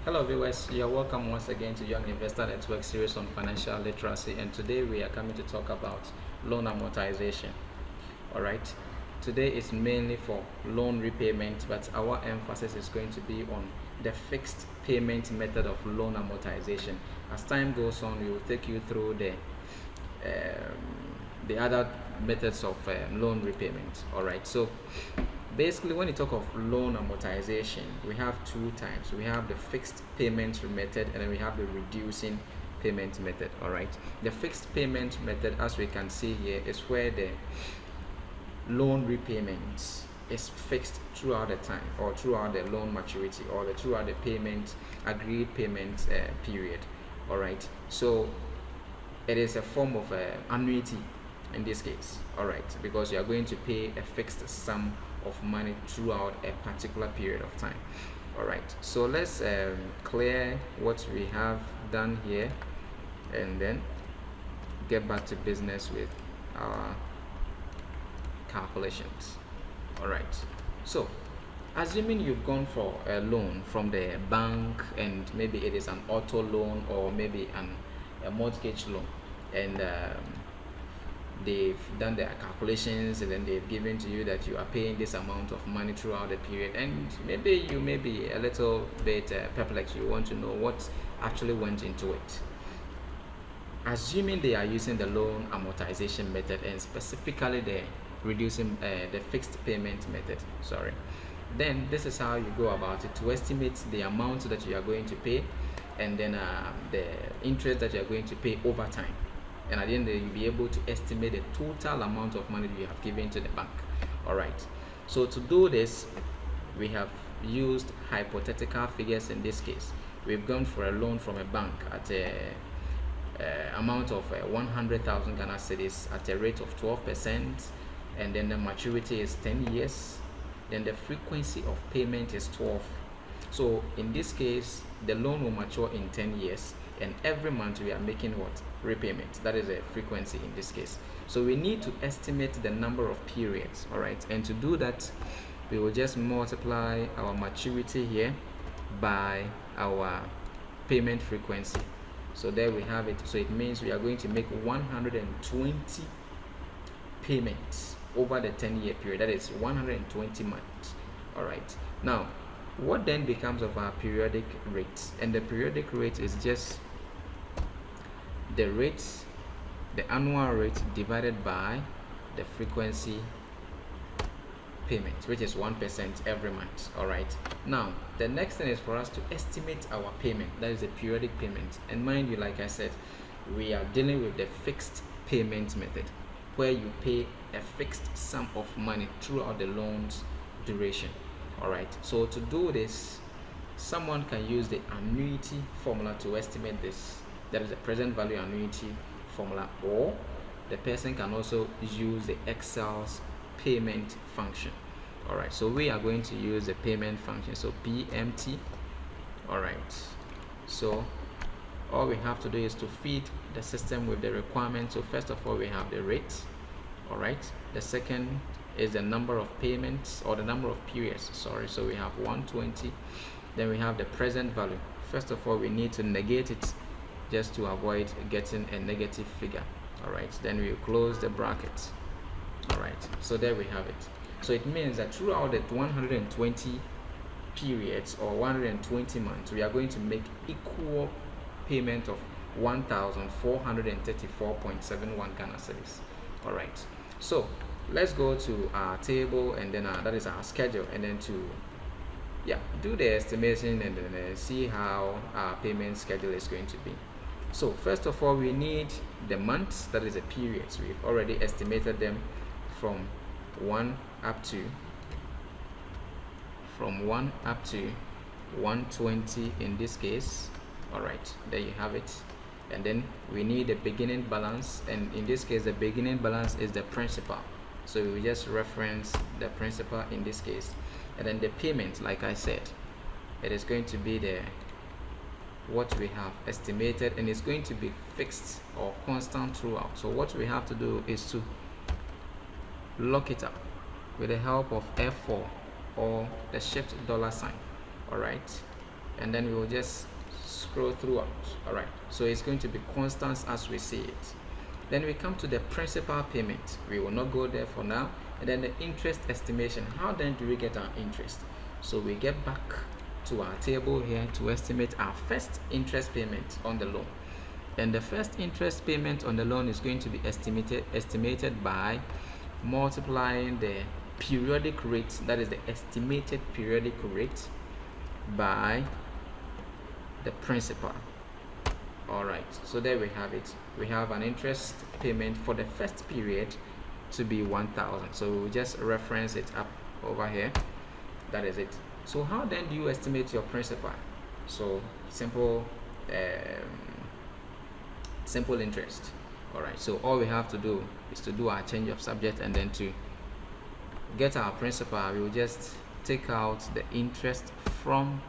Hello viewers, you're welcome once again to Young Investor Network series on financial literacy, and today we are coming to talk about loan amortization. Alright, today is mainly for loan repayment, but our emphasis is going to be on the fixed payment method of loan amortization. As time goes on, we will take you through the other methods of loan repayment. Alright, so basically, when you talk of loan amortization, we have two types. We have the fixed payment method, and then we have the reducing payment method. All right, the fixed payment method, as we can see here, is where the loan repayment is fixed throughout the time, or throughout the loan maturity, or throughout the payment agreed payment period. All right, so it is a form of annuity in this case. All right, because you are going to pay a fixed sum of money throughout a particular period of time. All right, so let's clear what we have done here and then get back to business with our calculations. All right, so assuming you've gone for a loan from the bank, and maybe it is an auto loan or maybe a mortgage loan, and they've done their calculations, and then they've given to you that you are paying this amount of money throughout the period, and maybe you may be a little bit perplexed. You want to know what actually went into it. Assuming they are using the loan amortization method, and specifically the reducing the fixed payment method, then this is how you go about it to estimate the amount that you are going to pay, and then the interest that you are going to pay over time. And at the end, you'll be able to estimate the total amount of money you have given to the bank. All right, so to do this, we have used hypothetical figures. In this case, we've gone for a loan from a bank at a amount of 100,000 Ghana cedis at a rate of 12%, and then the maturity is 10 years, then the frequency of payment is 12. So in this case, the loan will mature in 10 years, and every month we are making what? Repayment. That is a frequency in this case. So we need to estimate the number of periods. All right, and to do that, we will just multiply our maturity here by our payment frequency. So there we have it. So it means we are going to make 120 payments over the 10-year period. That is 120 months. All right, now what then becomes of our periodic rate? And the periodic rate is just the rate, the annual rate divided by the frequency payment, which is 1% every month. All right, now the next thing is for us to estimate our payment. That is the periodic payment. And mind you, like I said, we are dealing with the fixed payment method, where you pay a fixed sum of money throughout the loan's duration. All right, so to do this, someone can use the annuity formula to estimate this. That is the present value annuity formula, or the person can also use the Excel's payment function. All right, so we are going to use the payment function, so PMT. All right, so all we have to do is to feed the system with the requirements. So first of all, we have the rate. All right, the second is the number of payments, or the number of periods, so we have 120. Then we have the present value. First of all, we need to negate it just to avoid getting a negative figure. All right, then we close the bracket. All right, so there we have it. So it means that throughout the 120 periods or 120 months, we are going to make equal payment of 1,434.71 Ghana cedis. All right, so let's go to our table, and then that is our schedule, and then to do the estimation, and then see how our payment schedule is going to be. So first of all, we need the months, that is the periods. We've already estimated them from 1 up to 120 in this case. All right, there you have it. And then we need the beginning balance, and in this case the beginning balance is the principal, so we just reference the principal in this case. And then the payment, like I said, it is going to be the what we have estimated, and it's going to be fixed or constant throughout. So what we have to do is to lock it up with the help of F4 or the shift dollar sign. All right, and then we will just scroll throughout. All right, so it's going to be constant as we see it. Then we come to the principal payment. We will not go there for now. And then the interest estimation. How then do we get our interest? So we get back to our table here to estimate our first interest payment on the loan. And the first interest payment on the loan is going to be estimated by multiplying the periodic rate, that is the estimated periodic rate, by the principal. All right, so there we have it. We have an interest payment for the first period to be 1,000. So we'll just reference it up over here. That is it. So how then do you estimate your principal? So simple interest. All right, so all we have to do is to do our change of subject, and then to get our principal, we will just take out the interest from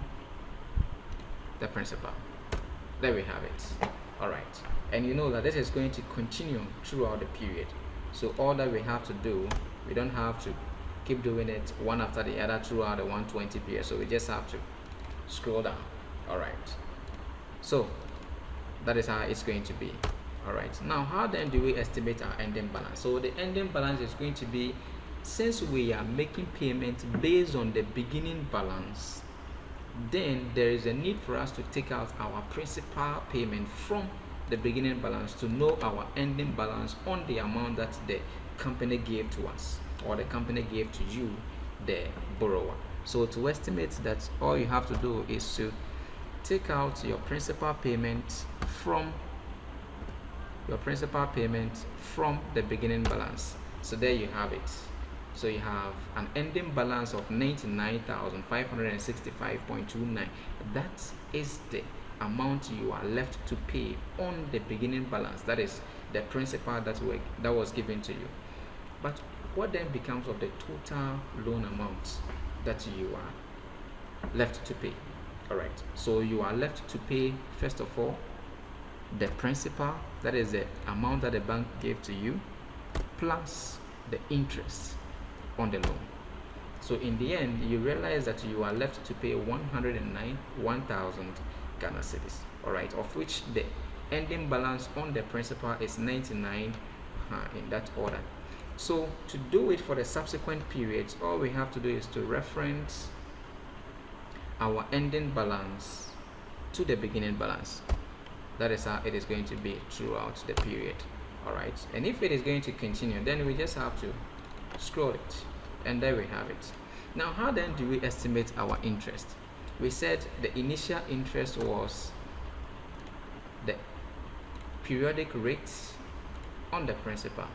the principal. There we have it. All right, and you know that this is going to continue throughout the period. So all that we have to do, we don't have to keep doing it one after the other throughout the 120 period. So we just have to scroll down. All right, so that is how it's going to be. All right, now how then do we estimate our ending balance? So the ending balance is going to be, since we are making payments based on the beginning balance, then there is a need for us to take out our principal payment from the beginning balance to know our ending balance on the amount that the company gave to us, or the company gave to you, the borrower. So to estimate that, all you have to do is to take out your principal payment from the beginning balance. So there you have it. So you have an ending balance of 99,565.29. That is the amount you are left to pay on the beginning balance. That is the principal that was given to you. But what then becomes of the total loan amount that you are left to pay? All right, so you are left to pay, first of all, the principal, that is the amount that the bank gave to you, plus the interest on the loan. So in the end, you realize that you are left to pay 1,000 Ghana cedis. All right, of which the ending balance on the principal is 99, in that order. So to do it for the subsequent periods, all we have to do is to reference our ending balance to the beginning balance. That is how it is going to be throughout the period. All right, and if it is going to continue, then we just have to scroll it, and there we have it. Now how then do we estimate our interest? We said the initial interest was the periodic rate on the principal.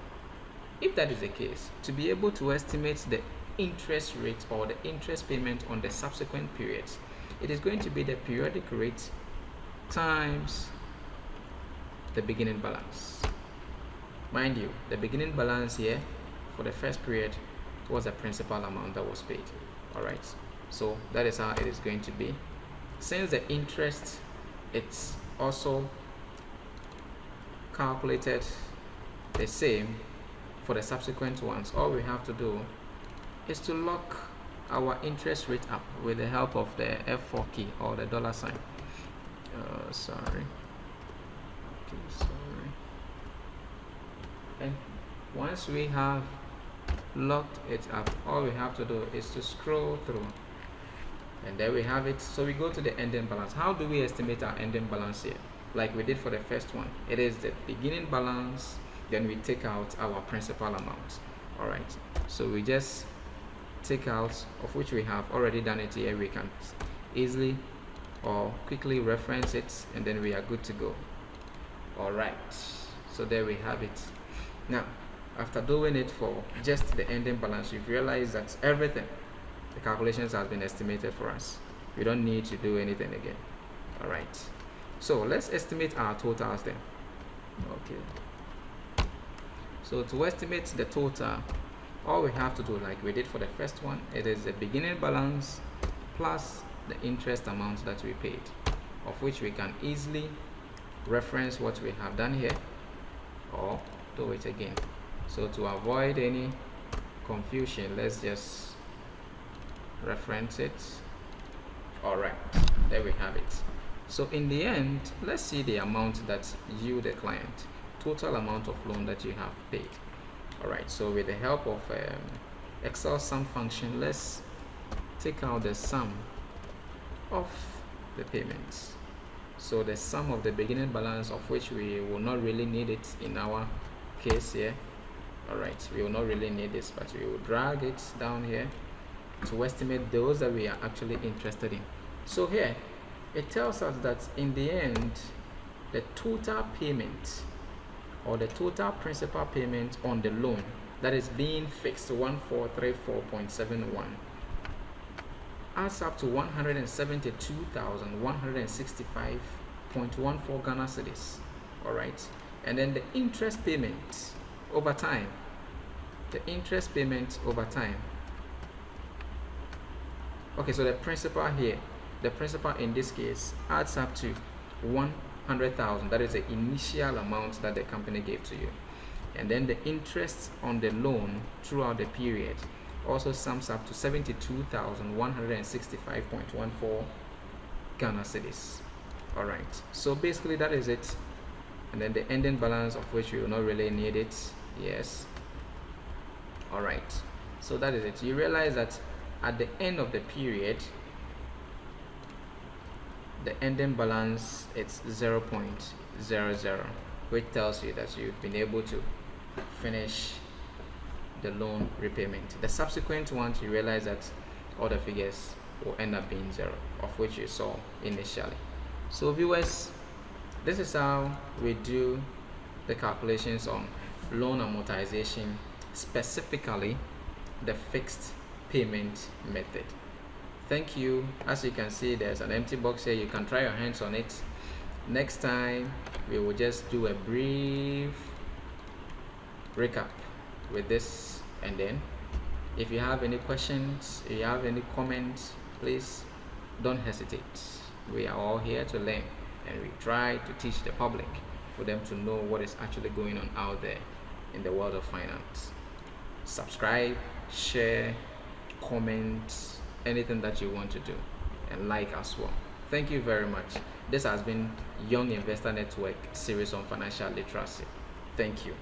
If that is the case, to be able to estimate the interest rate or the interest payment on the subsequent periods, it is going to be the periodic rate times the beginning balance. Mind you, the beginning balance here for the first period was the principal amount that was paid. All right, so that is how it is going to be. Since the interest, it's also calculated the same for the subsequent ones, all we have to do is to lock our interest rate up with the help of the F4 key or the dollar sign. And once we have locked it up, all we have to do is to scroll through, and there we have it. So we go to the ending balance. How do we estimate our ending balance here? Like we did for the first one, it is the beginning balance, then we take out our principal amount. All right, so we just take out, of which we have already done it here. We can easily or quickly reference it, and then we are good to go. All right, so there we have it. Now after doing it for just the ending balance, you've realized that everything, the calculations has been estimated for us. We don't need to do anything again. All right, so let's estimate our totals then. Okay, so to estimate the total, all we have to do, like we did for the first one, it is the beginning balance plus the interest amount that we paid, of which we can easily reference what we have done here or do it again. So to avoid any confusion, let's just reference it. All right, there we have it. So in the end, let's see the amount that you, the client, total amount of loan that you have paid. All right, so with the help of Excel sum function, let's take out the sum of the payments. So the sum of the beginning balance, of which we will not really need it in our case here. All right, we will not really need this, but we will drag it down here to estimate those that we are actually interested in. So here it tells us that in the end, the total payment, or the total principal payment on the loan that is being fixed, 1434.71, adds up to 172,165.14 Ghana cedis. All right, and then the interest payment over time, okay, so the principal here, the principal in this case adds up to 100,000. That is the initial amount that the company gave to you, and then the interest on the loan throughout the period also sums up to 72,165.14 Ghana cedis. All right, so basically that is it. And then the ending balance, of which you will not really need it. Yes. All right, so that is it. You realize that at the end of the period, the ending balance, it's 0.00, which tells you that you've been able to finish the loan repayment. The subsequent ones, you realize that all the figures will end up being 0, of which you saw initially. So viewers, this is how we do the calculations on loan amortization, specifically the fixed payment method. Thank you. As you can see, there's an empty box here. You can try your hands on it. Next time we will just do a brief recap with this, and then if you have any questions, if you have any comments, please don't hesitate. We are all here to learn, and we try to teach the public for them to know what is actually going on out there in the world of finance. Subscribe, share, comment, anything that you want to do, and like as well. Thank you very much. This has been Young Investor Network series on financial literacy. Thank you.